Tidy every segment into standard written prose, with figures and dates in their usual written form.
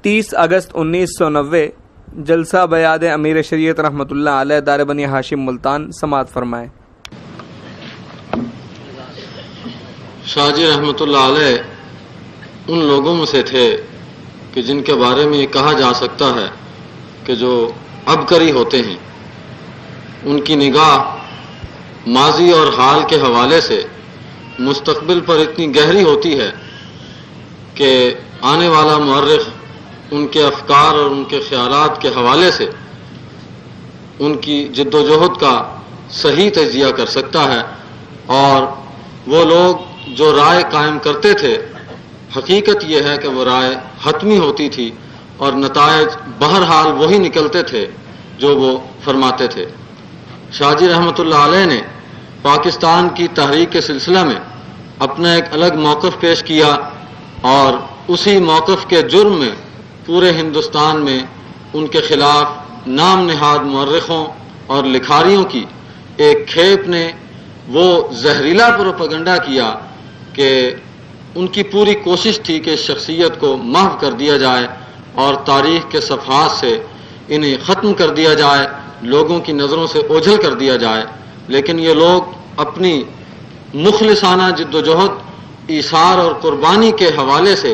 30 اگست 1990 جلسہ بیعت امیر شریعت رحمۃ اللہ علیہ دار بنی ہاشم ملتان سماعت فرمائیں۔ شاہ جی رحمۃ اللہ علیہ ان لوگوں میں سے تھے کہ جن کے بارے میں یہ کہا جا سکتا ہے کہ جو عبقری ہوتے ہیں، ان کی نگاہ ماضی اور حال کے حوالے سے مستقبل پر اتنی گہری ہوتی ہے کہ آنے والا مورخ ان کے افکار اور ان کے خیالات کے حوالے سے ان کی جد و جہد کا صحیح تجزیہ کر سکتا ہے، اور وہ لوگ جو رائے قائم کرتے تھے حقیقت یہ ہے کہ وہ رائے حتمی ہوتی تھی اور نتائج بہرحال وہی نکلتے تھے جو وہ فرماتے تھے۔ شاہ جی رحمۃ اللہ علیہ نے پاکستان کی تحریک کے سلسلہ میں اپنا ایک الگ موقف پیش کیا، اور اسی موقف کے جرم میں پورے ہندوستان میں ان کے خلاف نام نہاد مورخوں اور لکھاریوں کی ایک کھیپ نے وہ زہریلا پروپیگنڈا کیا کہ ان کی پوری کوشش تھی کہ اس شخصیت کو محو کر دیا جائے اور تاریخ کے صفحات سے انہیں ختم کر دیا جائے، لوگوں کی نظروں سے اوجھل کر دیا جائے۔ لیکن یہ لوگ اپنی مخلصانہ جد و جہد، ایثار اور قربانی کے حوالے سے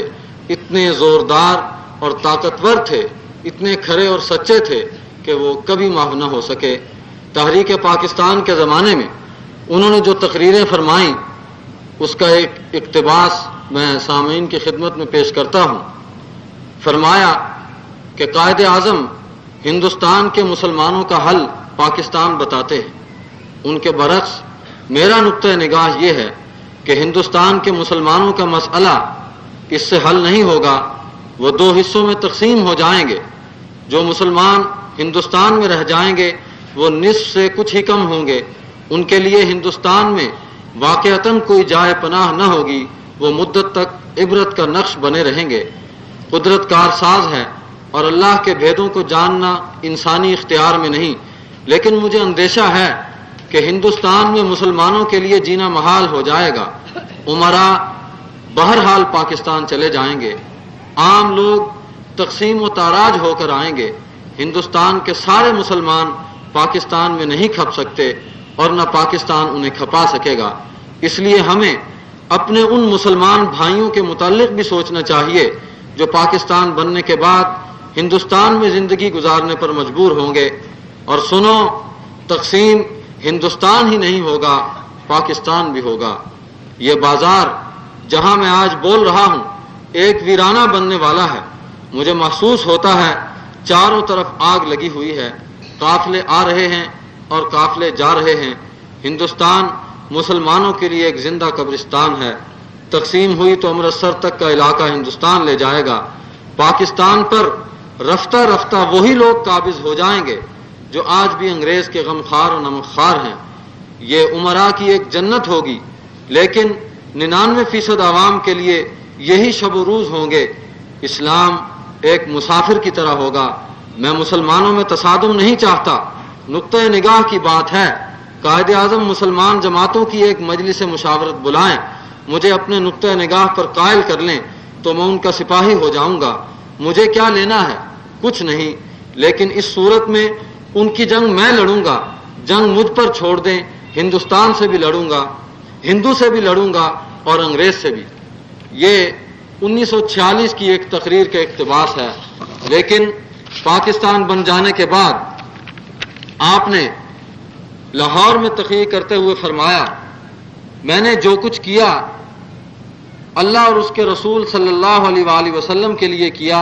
اتنے زوردار اور طاقتور تھے، اتنے کھرے اور سچے تھے کہ وہ کبھی محو نہ ہو سکے۔ تحریک پاکستان کے زمانے میں انہوں نے جو تقریریں فرمائیں اس کا ایک اقتباس میں سامعین کی خدمت میں پیش کرتا ہوں۔ فرمایا کہ قائد اعظم ہندوستان کے مسلمانوں کا حل پاکستان بتاتے ہیں، ان کے برعکس میرا نقطہ نگاہ یہ ہے کہ ہندوستان کے مسلمانوں کا مسئلہ اس سے حل نہیں ہوگا، وہ دو حصوں میں تقسیم ہو جائیں گے۔ جو مسلمان ہندوستان میں رہ جائیں گے وہ نصف سے کچھ ہی کم ہوں گے، ان کے لیے ہندوستان میں واقعتاً کوئی جائے پناہ نہ ہوگی، وہ مدت تک عبرت کا نقش بنے رہیں گے۔ قدرت کارساز ہے اور اللہ کے بھیدوں کو جاننا انسانی اختیار میں نہیں، لیکن مجھے اندیشہ ہے کہ ہندوستان میں مسلمانوں کے لیے جینا محال ہو جائے گا۔ امراء بہرحال پاکستان چلے جائیں گے، عام لوگ تقسیم و تاراج ہو کر آئیں گے، ہندوستان کے سارے مسلمان پاکستان میں نہیں کھپ سکتے اور نہ پاکستان انہیں کھپا سکے گا۔ اس لیے ہمیں اپنے ان مسلمان بھائیوں کے متعلق بھی سوچنا چاہیے جو پاکستان بننے کے بعد ہندوستان میں زندگی گزارنے پر مجبور ہوں گے۔ اور سنو، تقسیم ہندوستان ہی نہیں ہوگا، پاکستان بھی ہوگا۔ یہ بازار جہاں میں آج بول رہا ہوں ایک ویرانہ بننے والا ہے۔ مجھے محسوس ہوتا ہے چاروں طرف آگ لگی ہوئی ہے، قافلے آ رہے ہیں اور قافلے جا رہے ہیں۔ ہندوستان مسلمانوں کے لیے ایک زندہ قبرستان ہے، تقسیم ہوئی تو امرتسر تک کا علاقہ ہندوستان لے جائے گا۔ پاکستان پر رفتہ رفتہ وہی لوگ قابض ہو جائیں گے جو آج بھی انگریز کے غمخوار و نمکخوار ہیں۔ یہ امراء کی ایک جنت ہوگی، لیکن 99% عوام کے لیے یہی شب و روز ہوں گے۔ اسلام ایک مسافر کی طرح ہوگا۔ میں مسلمانوں میں تصادم نہیں چاہتا، نقطہ نگاہ کی بات ہے۔ قائد اعظم مسلمان جماعتوں کی ایک مجلس مشاورت بلائیں، مجھے اپنے نقطہ نگاہ پر قائل کر لیں تو میں ان کا سپاہی ہو جاؤں گا۔ مجھے کیا لینا ہے؟ کچھ نہیں، لیکن اس صورت میں ان کی جنگ میں لڑوں گا۔ جنگ مجھ پر چھوڑ دیں، ہندوستان سے بھی لڑوں گا، ہندو سے بھی لڑوں گا اور انگریز سے بھی۔ یہ 1946 کی ایک تقریر کا اقتباس ہے، لیکن پاکستان بن جانے کے بعد آپ نے لاہور میں تقریر کرتے ہوئے فرمایا، میں نے جو کچھ کیا اللہ اور اس کے رسول صلی اللہ علیہ وآلہ وسلم کے لیے کیا،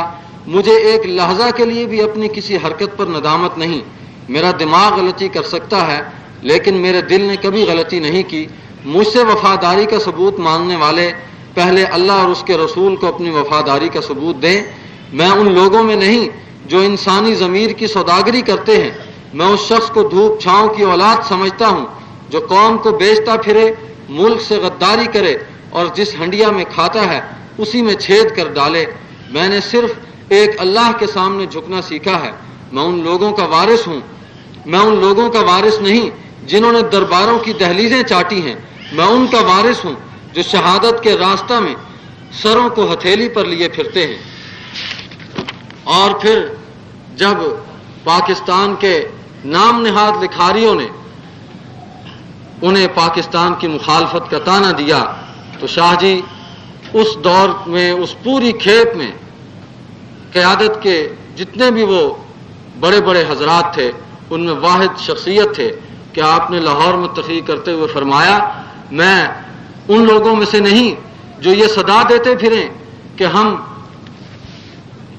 مجھے ایک لحظہ کے لیے بھی اپنی کسی حرکت پر ندامت نہیں۔ میرا دماغ غلطی کر سکتا ہے لیکن میرے دل نے کبھی غلطی نہیں کی۔ مجھ سے وفاداری کا ثبوت مانگنے والے پہلے اللہ اور اس کے رسول کو اپنی وفاداری کا ثبوت دیں۔ میں ان لوگوں میں نہیں جو انسانی ضمیر کی سوداگری کرتے ہیں۔ میں اس شخص کو دھوپ چھاؤں کی اولاد سمجھتا ہوں جو قوم کو بیچتا پھرے، ملک سے غداری کرے اور جس ہنڈیا میں کھاتا ہے اسی میں چھید کر ڈالے۔ میں نے صرف ایک اللہ کے سامنے جھکنا سیکھا ہے۔ میں ان لوگوں کا وارث ہوں، میں ان لوگوں کا وارث نہیں جنہوں نے درباروں کی دہلیزیں چاٹی ہیں۔ میں ان کا وارث ہوں جو شہادت کے راستہ میں سروں کو ہتھیلی پر لیے پھرتے ہیں۔ اور پھر جب پاکستان کے نام نہاد لکھاریوں نے انہیں پاکستان کی مخالفت کا طعنہ دیا تو شاہ جی اس دور میں اس پوری کھیپ میں قیادت کے جتنے بھی وہ بڑے بڑے حضرات تھے ان میں واحد شخصیت تھے کہ آپ نے لاہور میں تقریر کرتے ہوئے فرمایا میں ان لوگوں میں سے نہیں جو یہ صدا دیتے پھریں کہ ہم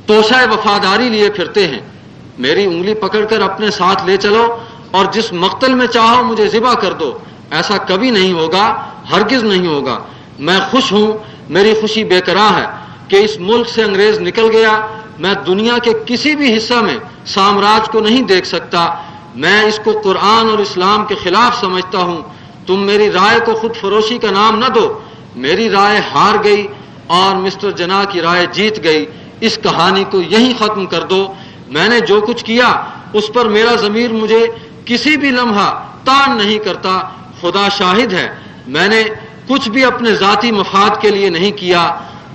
توشہ وفاداری لیے پھرتے ہیں، میری انگلی پکڑ کر اپنے ساتھ لے چلو اور جس مقتل میں چاہو مجھے ذبح کر دو، ایسا کبھی نہیں ہوگا، ہرگز نہیں ہوگا۔ میں خوش ہوں، میری خوشی بے قرار ہے کہ اس ملک سے انگریز نکل گیا، میں دنیا کے کسی بھی حصہ میں سامراج کو نہیں دیکھ سکتا، میں اس کو قرآن اور اسلام کے خلاف سمجھتا ہوں، تم میری رائے کو خود فروشی کا نام نہ دو، میری رائے ہار گئی اور مسٹر جناح کی رائے جیت گئی، اس کہانی کو یہیں ختم کر دو، میں نے جو کچھ کیا اس پر میرا ضمیر مجھے کسی بھی لمحہ تان نہیں کرتا، خدا شاہد ہے میں نے کچھ بھی اپنے ذاتی مفاد کے لیے نہیں کیا،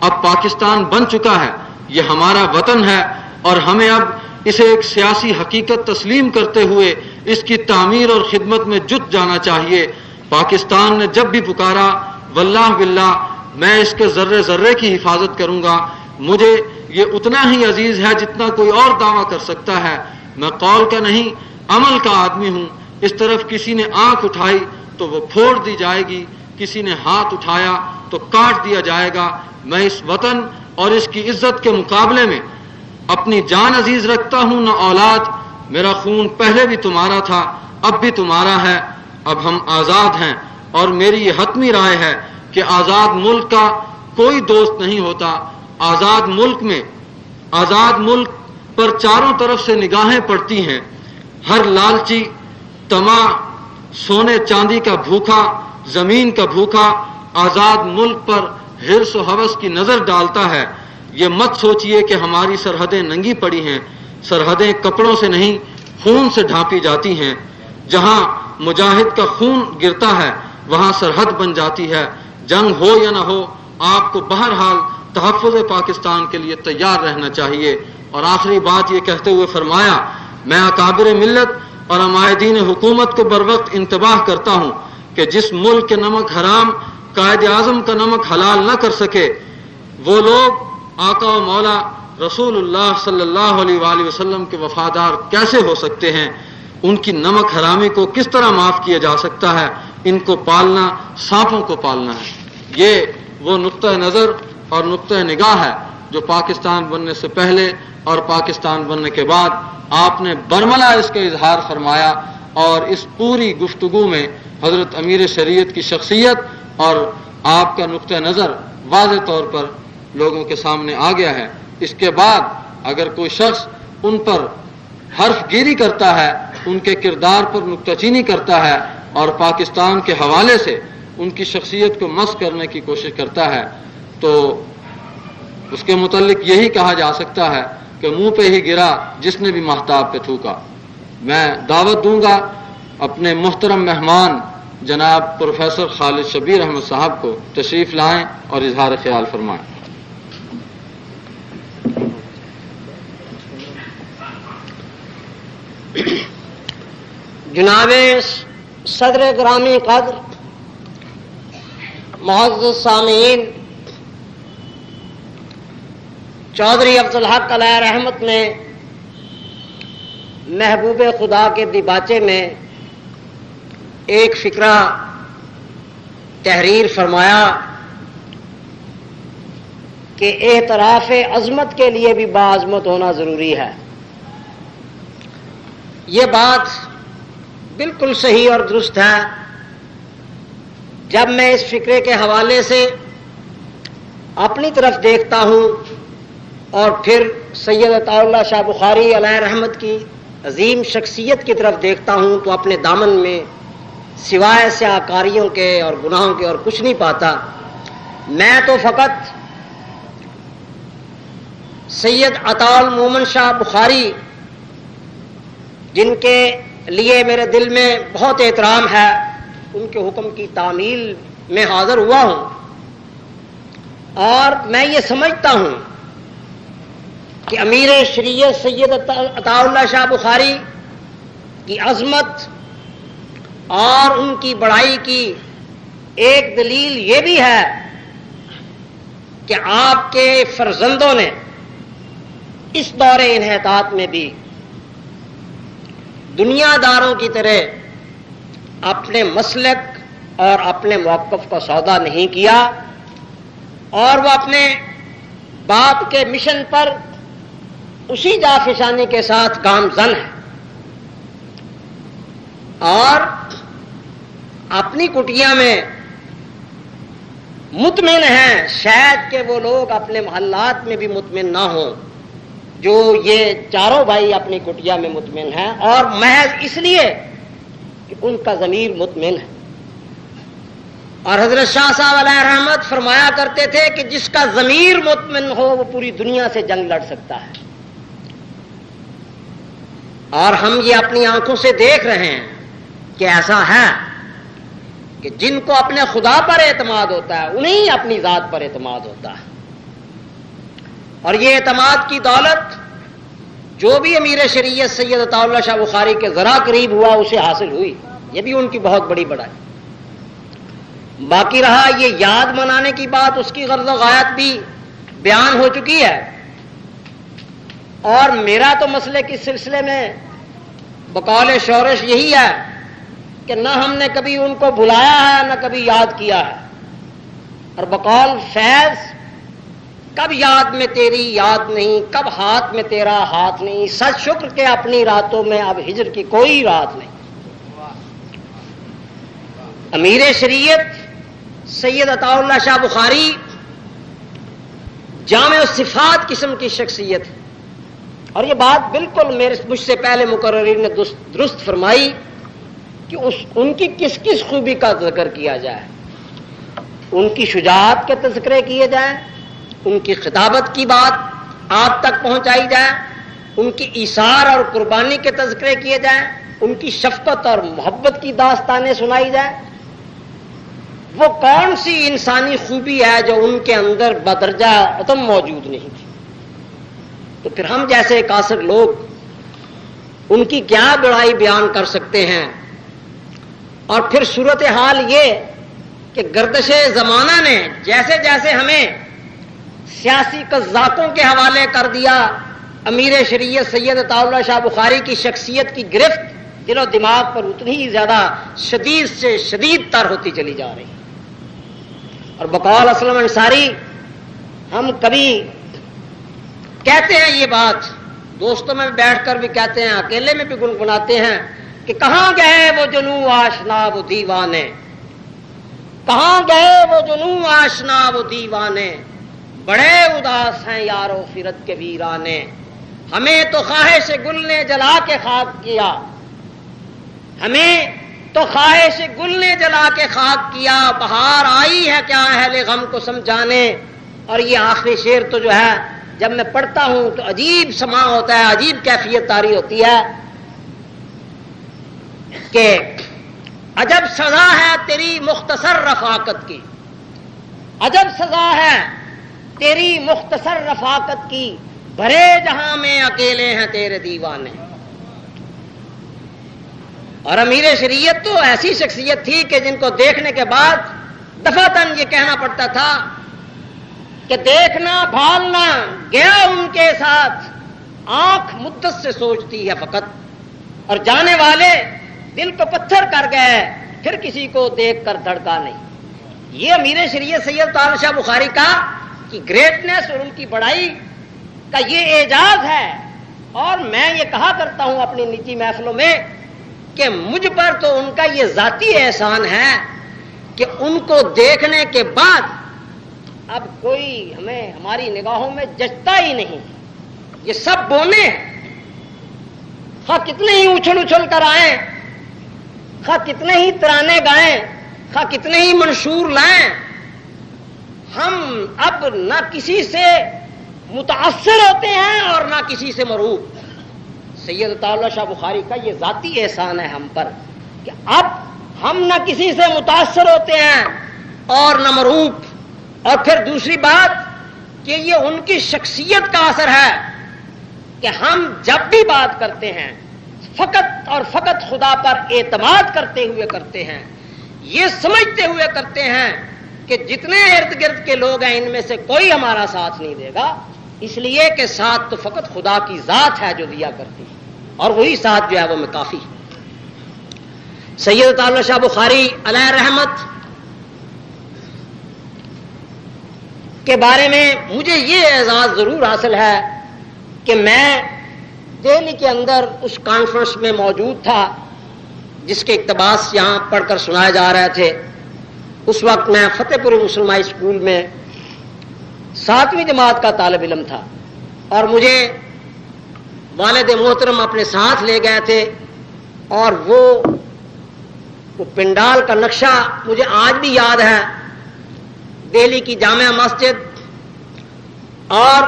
اب پاکستان بن چکا ہے، یہ ہمارا وطن ہے اور ہمیں اب اسے ایک سیاسی حقیقت تسلیم کرتے ہوئے اس کی تعمیر اور خدمت میں جٹ جانا چاہیے۔ پاکستان نے جب بھی پکارا واللہ باللہ میں اس کے ذرے ذرے کی حفاظت کروں گا، مجھے یہ اتنا ہی عزیز ہے جتنا کوئی اور دعویٰ کر سکتا ہے، میں قول کا نہیں عمل کا آدمی ہوں، اس طرف کسی نے آنکھ اٹھائی تو وہ پھوڑ دی جائے گی، کسی نے ہاتھ اٹھایا تو کاٹ دیا جائے گا، میں اس وطن اور اس کی عزت کے مقابلے میں اپنی جان عزیز رکھتا ہوں نہ اولاد، میرا خون پہلے بھی تمہارا تھا اب بھی تمہارا ہے، اب ہم آزاد ہیں اور میری یہ حتمی رائے ہے کہ آزاد ملک کا کوئی دوست نہیں ہوتا، آزاد ملک پر چاروں طرف سے نگاہیں پڑتی ہیں، ہر لالچی طمع سونے چاندی کا بھوکا زمین کا بھوکا آزاد ملک پر حرص و ہوس کی نظر ڈالتا ہے، یہ مت سوچئے کہ ہماری سرحدیں ننگی پڑی ہیں، سرحدیں کپڑوں سے نہیں خون سے ڈھانپی جاتی ہیں، جہاں مجاہد کا خون گرتا ہے وہاں سرحد بن جاتی ہے، جنگ ہو یا نہ ہو آپ کو بہرحال تحفظ پاکستان کے لیے تیار رہنا چاہیے۔ اور آخری بات یہ کہتے ہوئے فرمایا میں اکابر ملت اور عمائدین حکومت کو بروقت انتباہ کرتا ہوں کہ جس ملک کے نمک حرام قائد اعظم کا نمک حلال نہ کر سکے وہ لوگ آقا و مولا رسول اللہ صلی اللہ علیہ وآلہ وسلم کے وفادار کیسے ہو سکتے ہیں، ان کی نمک حرامی کو کس طرح معاف کیا جا سکتا ہے، ان کو پالنا سانپوں کو پالنا ہے۔ یہ وہ نقطہ نظر اور نقطہ نگاہ ہے جو پاکستان بننے سے پہلے اور پاکستان بننے کے بعد آپ نے برملا اس کا اظہار فرمایا، اور اس پوری گفتگو میں حضرت امیر شریعت کی شخصیت اور آپ کا نقطہ نظر واضح طور پر لوگوں کے سامنے آ گیا ہے۔ اس کے بعد اگر کوئی شخص ان پر حرف گیری کرتا ہے، ان کے کردار پر نکتہ چینی کرتا ہے اور پاکستان کے حوالے سے ان کی شخصیت کو مس کرنے کی کوشش کرتا ہے تو اس کے متعلق یہی کہا جا سکتا ہے کہ منہ پہ ہی گرا جس نے بھی مہتاب پہ تھوکا۔ میں دعوت دوں گا اپنے محترم مہمان جناب پروفیسر خالد شبیر احمد صاحب کو تشریف لائیں اور اظہار خیال فرمائیں۔ جناب صدر گرامی قدر، معزز سامعین، چودھری افضل حق علیہ رحمت نے محبوب خدا کے دیباچے میں ایک فقرہ تحریر فرمایا کہ اعتراف عظمت کے لیے بھی باعظمت ہونا ضروری ہے۔ یہ بات بالکل صحیح اور درست ہے۔ جب میں اس فقرے کے حوالے سے اپنی طرف دیکھتا ہوں اور پھر سید عطا اللہ شاہ بخاری علیہ رحمت کی عظیم شخصیت کی طرف دیکھتا ہوں تو اپنے دامن میں سوائے سیاکاریوں کے اور گناہوں کے اور کچھ نہیں پاتا۔ میں تو فقط سید عطا المومن شاہ بخاری، جن کے لیے میرے دل میں بہت احترام ہے، ان کے حکم کی تعمیل میں حاضر ہوا ہوں، اور میں یہ سمجھتا ہوں کہ امیر شریعت سید عطا اللہ شاہ بخاری کی عظمت اور ان کی بڑائی کی ایک دلیل یہ بھی ہے کہ آپ کے فرزندوں نے اس دور انحطاط میں بھی دنیا داروں کی طرح اپنے مسلک اور اپنے موقف کا سودا نہیں کیا اور وہ اپنے باپ کے مشن پر اسی جافشانی کے ساتھ گامزن ہے اور اپنی کٹیا میں مطمئن ہیں. شاید کہ وہ لوگ اپنے محلات میں بھی مطمئن نہ ہوں جو یہ چاروں بھائی اپنی کٹیا میں مطمئن ہیں، اور محض اس لیے کہ ان کا ضمیر مطمئن ہے. اور حضرت شاہ صاحب علیہ رحمت فرمایا کرتے تھے کہ جس کا ضمیر مطمئن ہو وہ پوری دنیا سے جنگ لڑ سکتا ہے. اور ہم یہ اپنی آنکھوں سے دیکھ رہے ہیں کہ ایسا ہے کہ جن کو اپنے خدا پر اعتماد ہوتا ہے انہیں اپنی ذات پر اعتماد ہوتا ہے. اور یہ اعتماد کی دولت جو بھی امیر شریعت سید عطا اللہ شاہ بخاری کے ذرا قریب ہوا اسے حاصل ہوئی. یہ بھی ان کی بہت بڑی بڑائی. باقی رہا یہ یاد منانے کی بات، اس کی غرض و غایت بھی بیان ہو چکی ہے. اور میرا تو مسئلے کے سلسلے میں بقول شورش یہی ہے کہ نہ ہم نے کبھی ان کو بلایا ہے نہ کبھی یاد کیا ہے. اور بقول فیض، کب یاد میں تیری یاد نہیں، کب ہاتھ میں تیرا ہاتھ نہیں، سچ شکر کے اپنی راتوں میں اب ہجر کی کوئی رات نہیں. امیر شریعت سید عطا اللہ شاہ بخاری جامع الصفات قسم کی شخصیت ہے. اور یہ بات بالکل مجھ سے پہلے مقررین نے درست فرمائی کہ ان کی کس کس خوبی کا ذکر کیا جائے. ان کی شجاعت کے تذکرے کیے جائیں، ان کی خطابت کی بات آپ تک پہنچائی جائے، ان کی ایثار اور قربانی کے تذکرے کیے جائیں، ان کی شفقت اور محبت کی داستانیں سنائی جائیں. وہ کون سی انسانی خوبی ہے جو ان کے اندر بدرجہ عدم موجود نہیں تھی؟ تو پھر ہم جیسے قاصر لوگ ان کی کیا بڑائی بیان کر سکتے ہیں؟ اور پھر صورتحال یہ کہ گردش زمانہ نے جیسے جیسے ہمیں سیاسی قذاقوں کے حوالے کر دیا، امیر شریعت سید عطا اللہ شاہ بخاری کی شخصیت کی گرفت دل و دماغ پر اتنی ہی زیادہ شدید سے شدید تر ہوتی چلی جا رہی. اور بقول اسلم انصاری ہم کبھی کہتے ہیں یہ بات، دوستوں میں بیٹھ کر بھی کہتے ہیں، اکیلے میں بھی گنگناتے ہیں کہ کہاں گئے وہ جنوں آشنا وہ دیوانے، کہاں گئے وہ جنوں آشنا وہ دیوانے، بڑے اداس ہیں یارو فرت کے ویرانے، ہمیں تو خواہش گل نے جلا کے خاک کیا، ہمیں تو خواہش گل نے جلا کے خاک کیا، بہار آئی ہے کیا اہل غم کو سمجھانے. اور یہ آخری شعر تو جو ہے جب میں پڑھتا ہوں تو عجیب سما ہوتا ہے، عجیب کیفیت طاری ہوتی ہے کہ عجب سزا ہے تیری مختصر رفاقت کی، عجب سزا ہے تیری مختصر رفاقت کی، بھرے جہاں میں اکیلے ہیں تیرے دیوانے. اور امیر شریعت تو ایسی شخصیت تھی کہ جن کو دیکھنے کے بعد دفعتاً یہ کہنا پڑتا تھا کہ دیکھنا بھالنا گیا ان کے ساتھ، آنکھ مدت سے سوچتی ہے فقط، اور جانے والے دل کو پتھر کر گئے پھر کسی کو دیکھ کر دھڑکا نہیں. یہ امیر شریعت سید عطا اللہ شاہ بخاری کا کی گریٹنس اور ان کی بڑائی کا یہ اعجاز ہے. اور میں یہ کہا کرتا ہوں اپنی نجی محفلوں میں کہ مجھ پر تو ان کا یہ ذاتی احسان ہے کہ ان کو دیکھنے کے بعد اب کوئی ہمیں ہماری نگاہوں میں جچتا ہی نہیں. یہ سب بونے ہیں، خواہ کتنے ہی اچھل اچھل کر آئیں، خواہ کتنے ہی ترانے گائیں، خواہ کتنے ہی منشور لائیں، ہم اب نہ کسی سے متاثر ہوتے ہیں اور نہ کسی سے مرعوب. سید عطا اللہ شاہ بخاری کا یہ ذاتی احسان ہے ہم پر کہ اب ہم نہ کسی سے متاثر ہوتے ہیں اور نہ مرعوب. اور پھر دوسری بات کہ یہ ان کی شخصیت کا اثر ہے کہ ہم جب بھی بات کرتے ہیں فقط اور فقط خدا پر اعتماد کرتے ہوئے کرتے ہیں، یہ سمجھتے ہوئے کرتے ہیں کہ جتنے ارد گرد کے لوگ ہیں ان میں سے کوئی ہمارا ساتھ نہیں دے گا، اس لیے کہ ساتھ تو فقط خدا کی ذات ہے جو دیا کرتی ہے، اور وہی ساتھ جو ہے وہ میں کافی ہے۔ سید تعالی شاہ بخاری علیہ رحمت کے بارے میں مجھے یہ اعزاز ضرور حاصل ہے کہ میں دہلی کے اندر اس کانفرنس میں موجود تھا جس کے اقتباس یہاں پڑھ کر سنائے جا رہے تھے۔ اس وقت میں فتح پوری مسلمائی اسکول میں 7ویں جماعت کا طالب علم تھا، اور مجھے والد محترم اپنے ساتھ لے گئے تھے، اور وہ پنڈال کا نقشہ مجھے آج بھی یاد ہے، دہلی کی جامع مسجد اور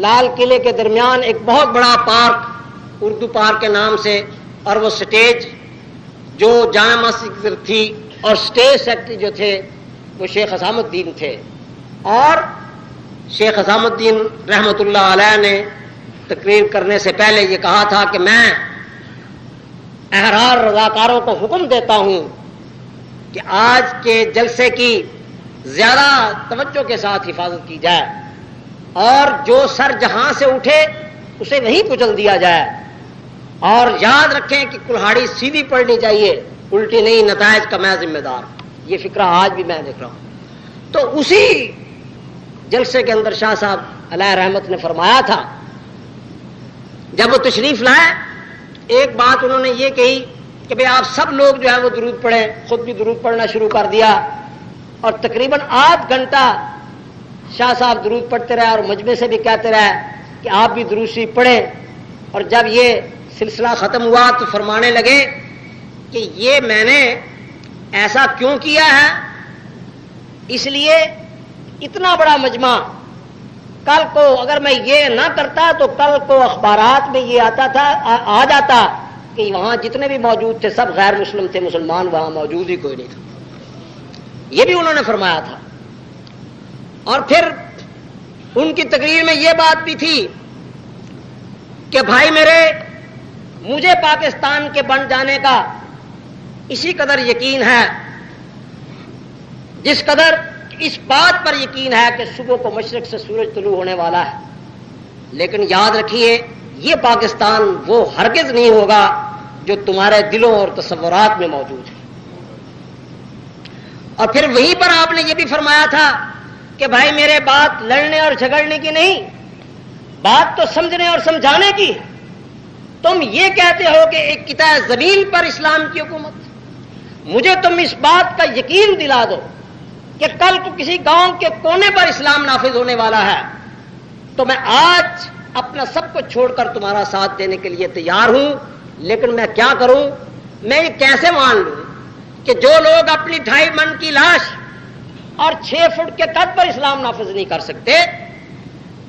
لال قلعے کے درمیان ایک بہت بڑا پارک، اردو پارک کے نام سے، اور وہ سٹیج جو جامع مسجد کی طرف تھی، اور سٹیج سیکرٹری جو تھے وہ شیخ حسام الدین تھے، اور شیخ حسام الدین رحمۃ اللہ علیہ نے تقریر کرنے سے پہلے یہ کہا تھا کہ میں احرار رضاکاروں کو حکم دیتا ہوں کہ آج کے جلسے کی زیادہ توجہ کے ساتھ حفاظت کی جائے، اور جو سر جہاں سے اٹھے اسے وہیں کچل دیا جائے، اور یاد رکھیں کہ کلہاڑی سیدھی پڑنی چاہیے، الٹی نہیں، نتائج کا میں ذمہ دار۔ یہ فکرہ آج بھی میں دیکھ رہا ہوں۔ تو اسی جلسے کے اندر شاہ صاحب علیہ رحمت نے فرمایا تھا، جب وہ تشریف لائے، ایک بات انہوں نے یہ کہی کہ بھئی آپ سب لوگ جو ہے وہ درود پڑھیں، خود بھی درود پڑھنا شروع کر دیا، اور تقریباً آدھ گھنٹہ شاہ صاحب درود پڑھتے رہے، اور مجمع سے بھی کہتے رہے کہ آپ بھی درود شریف پڑھیں۔ اور جب یہ سلسلہ ختم ہوا تو فرمانے لگے کہ یہ میں نے ایسا کیوں کیا ہے، اس لیے اتنا بڑا مجمع، کل کو اگر میں یہ نہ کرتا تو کل کو اخبارات میں یہ آتا تھا، آ جاتا کہ وہاں جتنے بھی موجود تھے سب غیر مسلم تھے، مسلمان وہاں موجود ہی کوئی نہیں تھا۔ یہ بھی انہوں نے فرمایا تھا۔ اور پھر ان کی تقریر میں یہ بات بھی تھی کہ بھائی میرے، مجھے پاکستان کے بن جانے کا اسی قدر یقین ہے جس قدر اس بات پر یقین ہے کہ صبح کو مشرق سے سورج طلوع ہونے والا ہے، لیکن یاد رکھیے یہ پاکستان وہ ہرگز نہیں ہوگا جو تمہارے دلوں اور تصورات میں موجود ہے۔ اور پھر وہیں پر آپ نے یہ بھی فرمایا تھا کہ بھائی میرے بات لڑنے اور جھگڑنے کی نہیں، بات تو سمجھنے اور سمجھانے کی۔ تم یہ کہتے ہو کہ ایک قطع زمین پر اسلام کی حکومت، مجھے تم اس بات کا یقین دلا دو کہ کل کو کسی گاؤں کے کونے پر اسلام نافذ ہونے والا ہے، تو میں آج اپنا سب کچھ چھوڑ کر تمہارا ساتھ دینے کے لیے تیار ہوں، لیکن میں کیا کروں؟ میں یہ کیسے مان لوں کہ جو لوگ اپنی 2.5 من کی لاش اور 6 فٹ کے قد پر اسلام نافذ نہیں کر سکتے،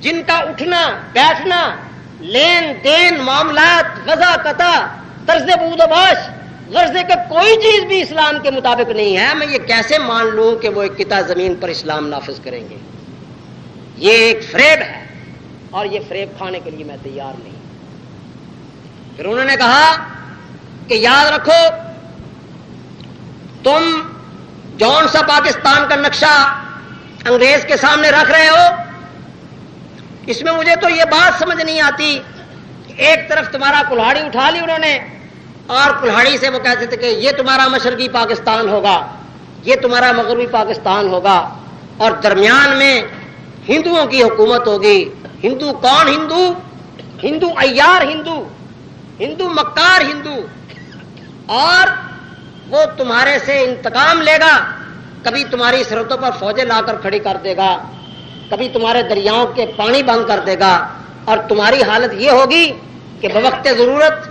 جن کا اٹھنا بیٹھنا، لین دین، معاملات، غزہ قطع، طرز بود و باش، غرضے کا کوئی چیز بھی اسلام کے مطابق نہیں ہے، میں یہ کیسے مان لوں کہ وہ ایک قطع زمین پر اسلام نافذ کریں گے؟ یہ ایک فریب ہے، اور یہ فریب کھانے کے لیے میں تیار نہیں۔ پھر انہوں نے کہا کہ یاد رکھو، تم جون سا پاکستان کا نقشہ انگریز کے سامنے رکھ رہے ہو، اس میں مجھے تو یہ بات سمجھ نہیں آتی کہ ایک طرف تمہارا کلہاڑی اٹھا لی انہوں نے، اور کلہاڑی سے وہ کہتے تھے کہ یہ تمہارا مشرقی پاکستان ہوگا، یہ تمہارا مغربی پاکستان ہوگا، اور درمیان میں ہندوؤں کی حکومت ہوگی۔ ہندو کون ہندو؟ ہندو عیار ہندو، ہندو مکار ہندو، اور وہ تمہارے سے انتقام لے گا، کبھی تمہاری سرحدوں پر فوجیں لا کر کھڑی کر دے گا، کبھی تمہارے دریاؤں کے پانی بند کر دے گا، اور تمہاری حالت یہ ہوگی کہ بوقت ضرورت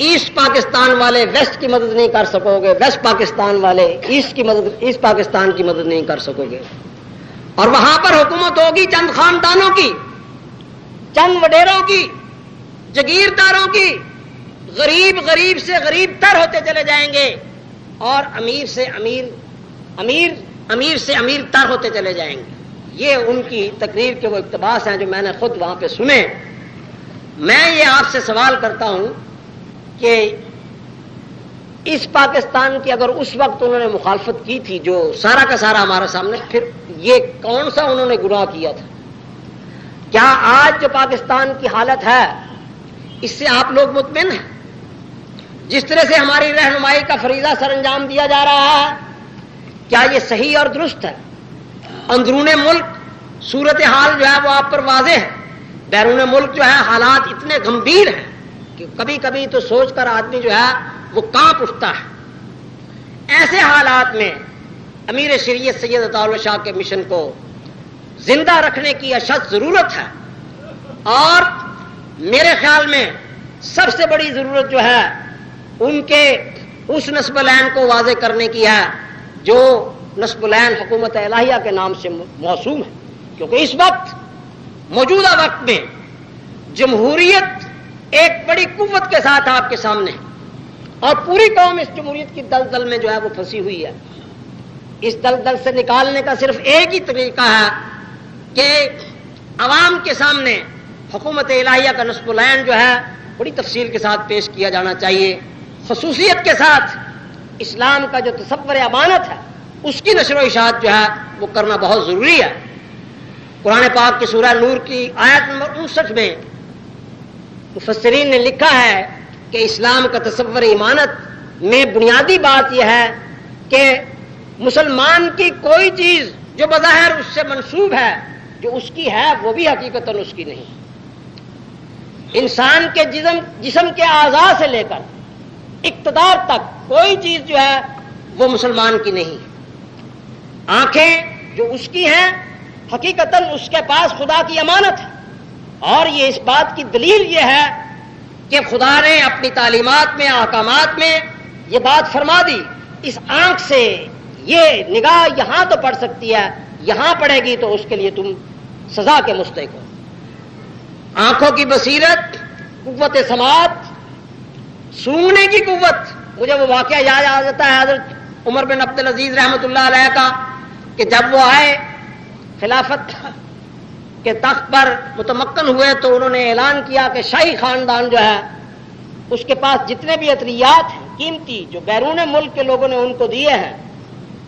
ایسٹ پاکستان والے ویسٹ کی مدد نہیں کر سکو گے، ویسٹ پاکستان والے ایسٹ پاکستان کی مدد نہیں کر سکو گے، اور وہاں پر حکومت ہوگی چند خاندانوں کی، چند وڈیروں کی، جگیرداروں کی، غریب غریب سے غریب تر ہوتے چلے جائیں گے، اور امیر سے امیر تر ہوتے چلے جائیں گے۔ یہ ان کی تقریر کے وہ اقتباس ہیں جو میں نے خود وہاں پہ سنے۔ میں یہ آپ سے سوال کرتا ہوں کہ اس پاکستان کی اگر اس وقت انہوں نے مخالفت کی تھی جو سارا کا سارا ہمارے سامنے، پھر یہ کون سا انہوں نے گناہ کیا تھا؟ کیا آج جو پاکستان کی حالت ہے اس سے آپ لوگ مطمئن ہیں؟ جس طرح سے ہماری رہنمائی کا فریضہ سر انجام دیا جا رہا ہے، کیا یہ صحیح اور درست ہے؟ اندرون ملک صورتحال جو ہے وہ آپ پر واضح ہے، بیرون ملک جو ہے حالات اتنے گمبھیر ہیں کہ کبھی کبھی تو سوچ کر آدمی جو ہے وہ کانپ اٹھتا ہے۔ ایسے حالات میں امیر شریعت سید عطا اللہ شاہ کے مشن کو زندہ رکھنے کی اشد ضرورت ہے، اور میرے خیال میں سب سے بڑی ضرورت جو ہے ان کے اس نصب العین کو واضح کرنے کی ہے جو نصب العین حکومت الہیہ کے نام سے موسوم ہے، کیونکہ اس وقت موجودہ وقت میں جمہوریت ایک بڑی قوت کے ساتھ آپ کے سامنے ہے، اور پوری قوم اس جمہوریت کی دلدل میں جو ہے وہ پھنسی ہوئی ہے۔ اس دلدل سے نکالنے کا صرف ایک ہی طریقہ ہے کہ عوام کے سامنے حکومت الہیہ کا نصب العین جو ہے بڑی تفصیل کے ساتھ پیش کیا جانا چاہیے، خصوصیت کے ساتھ اسلام کا جو تصور امانت ہے اس کی نشر و اشاعت جو ہے وہ کرنا بہت ضروری ہے۔ قرآن پاک کی سورہ نور کی آیت نمبر 59 میں مفسرین نے لکھا ہے کہ اسلام کا تصور امانت میں بنیادی بات یہ ہے کہ مسلمان کی کوئی چیز جو بظاہر اس سے منسوب ہے، جو اس کی ہے وہ بھی حقیقتاً اس کی نہیں۔ انسان کے جسم کے اعضاء سے لے کر اقتدار تک کوئی چیز جو ہے وہ مسلمان کی نہیں۔ آنکھیں جو اس کی ہیں حقیقتاً اس کے پاس خدا کی امانت ہے، اور یہ اس بات کی دلیل یہ ہے کہ خدا نے اپنی تعلیمات میں احکامات میں یہ بات فرما دی، اس آنکھ سے یہ نگاہ یہاں تو پڑ سکتی ہے، یہاں پڑے گی تو اس کے لیے تم سزا کے مستحق ہو۔ آنکھوں کی بصیرت، قوت سماعت، سونگنے کی قوت۔ مجھے وہ واقعہ یاد آ جاتا ہے حضرت عمر بن عبد العزیز رحمۃ اللہ علیہ کا، کہ جب وہ آئے خلافت کے تخت پر متمکن ہوئے تو انہوں نے اعلان کیا کہ شاہی خاندان جو ہے اس کے پاس جتنے بھی عطریات ہیں قیمتی جو بیرون ملک کے لوگوں نے ان کو دیے ہیں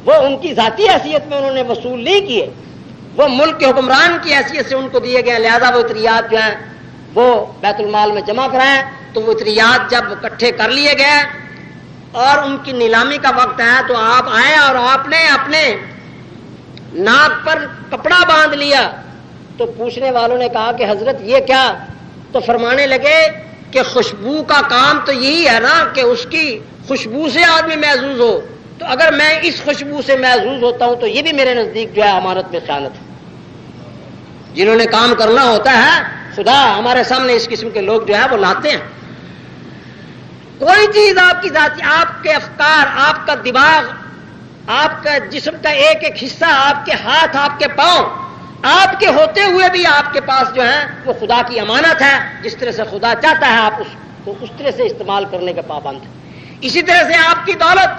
وہ ان کی ذاتی حیثیت میں انہوں نے وصول نہیں کیے، وہ ملک کے حکمران کی حیثیت سے ان کو دیے گئے، لہذا وہ عطریات جو ہیں وہ بیت المال میں جمع کرائیں۔ تو وہ عطریات جب اکٹھے کر لیے گئے اور ان کی نیلامی کا وقت آیا تو آپ آئے اور آپ نے اپنے ناک پر کپڑا باندھ لیا، تو پوچھنے والوں نے کہا کہ حضرت یہ کیا؟ تو فرمانے لگے کہ خوشبو کا کام تو یہی ہے نا کہ اس کی خوشبو سے آدمی محظوظ ہو، تو اگر میں اس خوشبو سے محظوظ ہوتا ہوں تو یہ بھی میرے نزدیک جو ہے امانت میں خیانت ہے۔ جنہوں نے کام کرنا ہوتا ہے خدا ہمارے سامنے اس قسم کے لوگ جو ہے وہ لاتے ہیں۔ کوئی چیز آپ کی ذاتی، آپ کے افکار، آپ کا دماغ، آپ کا جسم کا ایک ایک حصہ، آپ کے ہاتھ، آپ کے پاؤں، آپ کے ہوتے ہوئے بھی آپ کے پاس جو ہے وہ خدا کی امانت ہے۔ جس طرح سے خدا چاہتا ہے آپ اس کو اس طرح سے استعمال کرنے کے پابند ہیں۔ اسی طرح سے آپ کی دولت،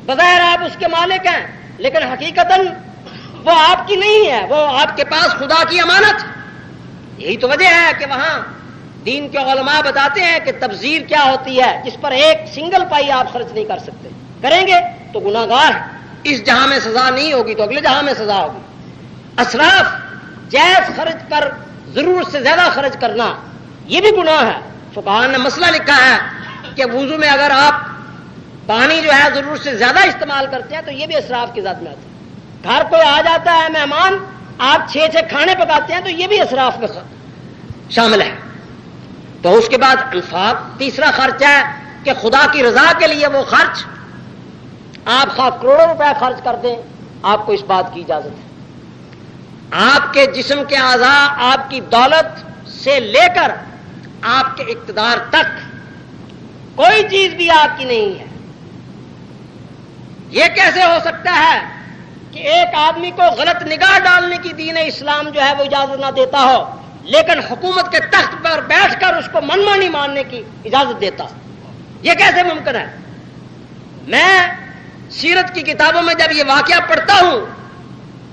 بظاہر آپ اس کے مالک ہیں لیکن حقیقتاً وہ آپ کی نہیں ہے، وہ آپ کے پاس خدا کی امانت ہے۔ یہی تو وجہ ہے کہ وہاں دین کے علماء بتاتے ہیں کہ تبذیر کیا ہوتی ہے، جس پر ایک سنگل پائی آپ خرچ نہیں کر سکتے، کریں گے تو گناہ گار ہے۔ اس جہاں میں سزا نہیں ہوگی تو اگلے جہاں میں سزا ہوگی۔ اسراف، جائز خرچ پر ضرورت سے زیادہ خرچ کرنا، یہ بھی گناہ ہے۔ فقہاء نے مسئلہ لکھا ہے کہ وضو میں اگر آپ پانی جو ہے ضرورت سے زیادہ استعمال کرتے ہیں تو یہ بھی اسراف کی ذات میں آتا ہے۔ گھر کوئی آ جاتا ہے مہمان، آپ 6 کھانے پکاتے ہیں تو یہ بھی اسراف میں شامل ہے۔ تو اس کے بعد انفاق، تیسرا خرچ ہے کہ خدا کی رضا کے لیے وہ خرچ، آپ کروڑوں روپے خرچ کر دیں، آپ کو اس بات کی اجازت ہے۔ آپ کے جسم کے اعضاء، آپ کی دولت سے لے کر آپ کے اقتدار تک کوئی چیز بھی آپ کی نہیں ہے۔ یہ کیسے ہو سکتا ہے کہ ایک آدمی کو غلط نگاہ ڈالنے کی دین اسلام جو ہے وہ اجازت نہ دیتا ہو، لیکن حکومت کے تخت پر بیٹھ کر اس کو منمانی ماننے کی اجازت دیتا ہو؟ یہ کیسے ممکن ہے؟ میں سیرت کی کتابوں میں جب یہ واقعہ پڑھتا ہوں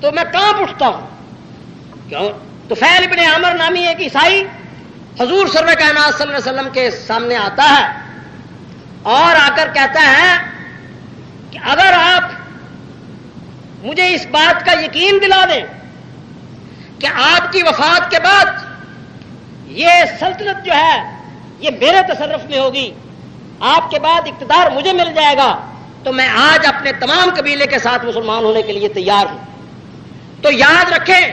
تو میں کانپ اٹھتا ہوں۔ کیوں؟ طفیل ابن عامر نامی ایک عیسائی حضور سرور کائنات صلی اللہ علیہ وسلم کے سامنے آتا ہے اور آ کر کہتا ہے کہ اگر آپ مجھے اس بات کا یقین دلا دیں کہ آپ کی وفات کے بعد یہ سلطنت جو ہے یہ میرے تصرف میں ہوگی، آپ کے بعد اقتدار مجھے مل جائے گا، تو میں آج اپنے تمام قبیلے کے ساتھ مسلمان ہونے کے لیے تیار ہوں۔ تو یاد رکھیں،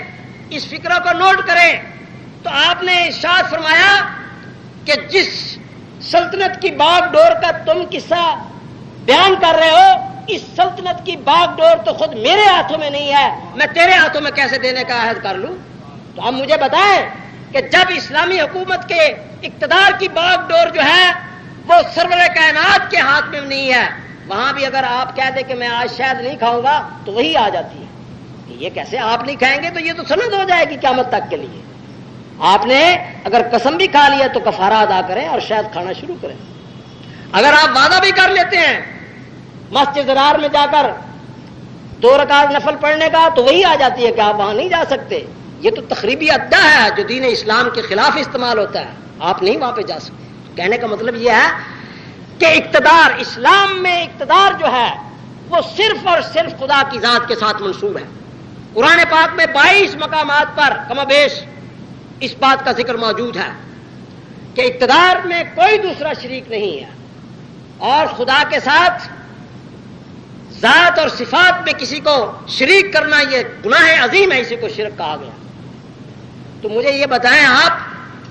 اس فکرہ کو نوٹ کریں۔ تو آپ نے ارشاد فرمایا کہ جس سلطنت کی باغ ڈور کا تم قصہ بیان کر رہے ہو، اس سلطنت کی باغ ڈور تو خود میرے ہاتھوں میں نہیں ہے، میں تیرے ہاتھوں میں کیسے دینے کا عہد کر لوں؟ تو اب مجھے بتائیں کہ جب اسلامی حکومت کے اقتدار کی باغ ڈور جو ہے وہ سرور کائنات کے ہاتھ میں نہیں ہے، وہاں بھی اگر آپ کہہ دیں کہ میں آج شاید نہیں کھاؤں گا تو وہی آ جاتی ہے کہ یہ کیسے آپ نہیں کھائیں گے، تو یہ تو سند ہو جائے گی قیامت تک کے لیے۔ آپ نے اگر قسم بھی کھا لیا تو کفارہ ادا کریں اور شاید کھانا شروع کریں۔ اگر آپ وعدہ بھی کر لیتے ہیں مسجد ضرار میں جا کر 2 رکعت نفل پڑھنے کا، تو وہی آ جاتی ہے کہ آپ وہاں نہیں جا سکتے۔ یہ تو تخریبی اڈا ہے جو دین اسلام کے خلاف استعمال ہوتا ہے، آپ نہیں وہاں پہ جا سکتے۔ کہنے کا مطلب یہ ہے کہ اقتدار، اسلام میں اقتدار جو ہے وہ صرف اور صرف خدا کی ذات کے ساتھ منسوب ہے۔ قرآن پاک میں 22 مقامات پر کم و بیش اس بات کا ذکر موجود ہے کہ اقتدار میں کوئی دوسرا شریک نہیں ہے، اور خدا کے ساتھ ذات اور صفات میں کسی کو شریک کرنا یہ گناہ عظیم ہے، اسی کو شرک کہا گیا۔ تو مجھے یہ بتائیں آپ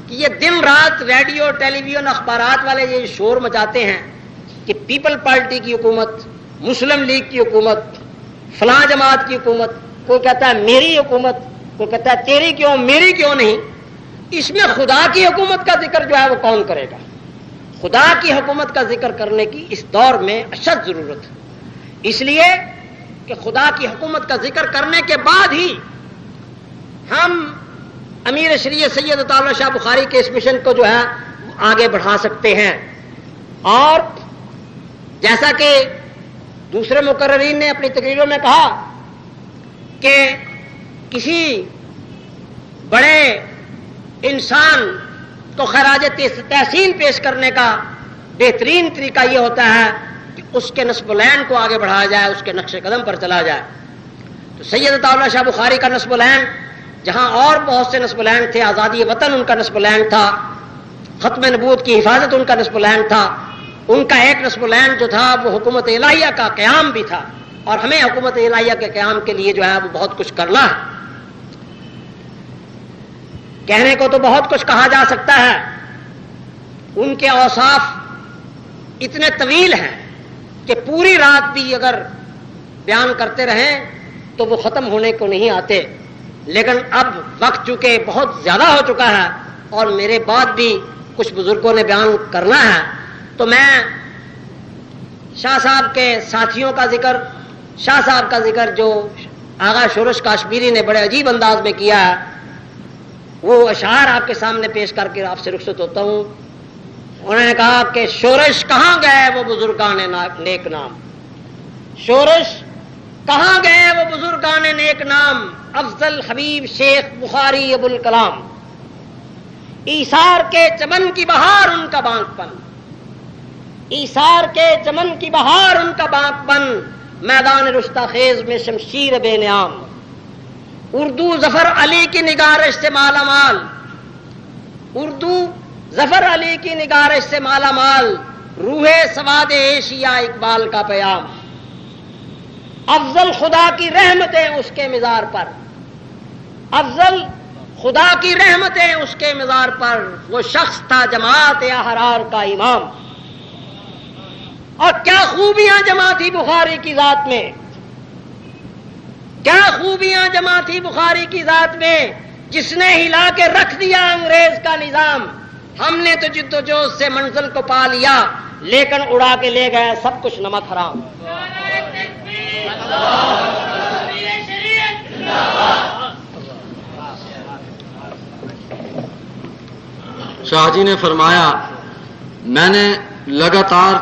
کہ یہ دن رات ریڈیو ٹیلی ویژن اخبارات والے یہ شور مچاتے ہیں کہ پیپل پارٹی کی حکومت، مسلم لیگ کی حکومت، فلاں جماعت کی حکومت، کوئی کہتا ہے میری حکومت، کوئی کہتا ہے تیری کیوں میری کیوں نہیں، اس میں خدا کی حکومت کا ذکر جو ہے وہ کون کرے گا؟ خدا کی حکومت کا ذکر کرنے کی اس دور میں اشد ضرورت ہے، اس لیے کہ خدا کی حکومت کا ذکر کرنے کے بعد ہی ہم امیر شریعت سید عطا اللہ شاہ بخاری کے اس مشن کو جو ہے آگے بڑھا سکتے ہیں۔ اور جیسا کہ دوسرے مقررین نے اپنی تقریروں میں کہا کہ کسی بڑے انسان کو خراج تحسین پیش کرنے کا بہترین طریقہ یہ ہوتا ہے کہ اس کے نسب العین کو آگے بڑھایا جائے، اس کے نقش قدم پر چلا جائے۔ تو سید عطا اللہ شاہ بخاری کا نسب العین، جہاں اور بہت سے نسب العین تھے، آزادی وطن ان کا نسب العین تھا، ختم نبوت کی حفاظت ان کا نسب العین تھا، ان کا ایک نسب العین جو تھا وہ حکومت الہیہ کا قیام بھی تھا، اور ہمیں حکومت الہیہ کے قیام کے لیے جو ہے وہ بہت کچھ کرنا ہے۔ کہنے کو تو بہت کچھ کہا جا سکتا ہے، ان کے اوصاف اتنے طویل ہیں کہ پوری رات بھی اگر بیان کرتے رہیں تو وہ ختم ہونے کو نہیں آتے، لیکن اب وقت چونکہ بہت زیادہ ہو چکا ہے اور میرے بعد بھی کچھ بزرگوں نے بیان کرنا ہے، تو میں شاہ صاحب کے ساتھیوں کا ذکر، شاہ صاحب کا ذکر جو آغا شورش کاشمیری نے بڑے عجیب انداز میں کیا ہے، وہ اشعار آپ کے سامنے پیش کر کے آپ سے رخصت ہوتا ہوں۔ انہوں نے کہا کہ شورش کہاں گئے وہ بزرگان نیک نام، شورش کہاں گئے وہ بزرگان نیک نام، افضل حبیب شیخ بخاری ابوالکلام، ایثار کے چمن کی بہار ان کا بانک پن، ایثار کے چمن کی بہار ان کا بانک پن، میدان رشتہ خیز میں شمشیر بے نیام، اردو ظفر علی کی نگارش سے مالا مال، اردو ظفر علی کی نگارش سے مالا مال، روح سواد ایشیا اقبال کا پیام، افضل خدا کی رحمتیں اس کے مزار پر، افضل خدا کی رحمتیں اس کے مزار پر، وہ شخص تھا جماعت احرار کا امام۔ اور کیا خوبیاں جمع تھی بخاری کی ذات میں، کیا خوبیاں جمع تھی بخاری کی ذات میں، جس نے ہلا کے رکھ دیا انگریز کا نظام۔ ہم نے تو جد و جہد سے منزل کو پا لیا، لیکن اڑا کے لے گئے سب کچھ نمک حرام۔ شاہ جی نے فرمایا، میں نے لگاتار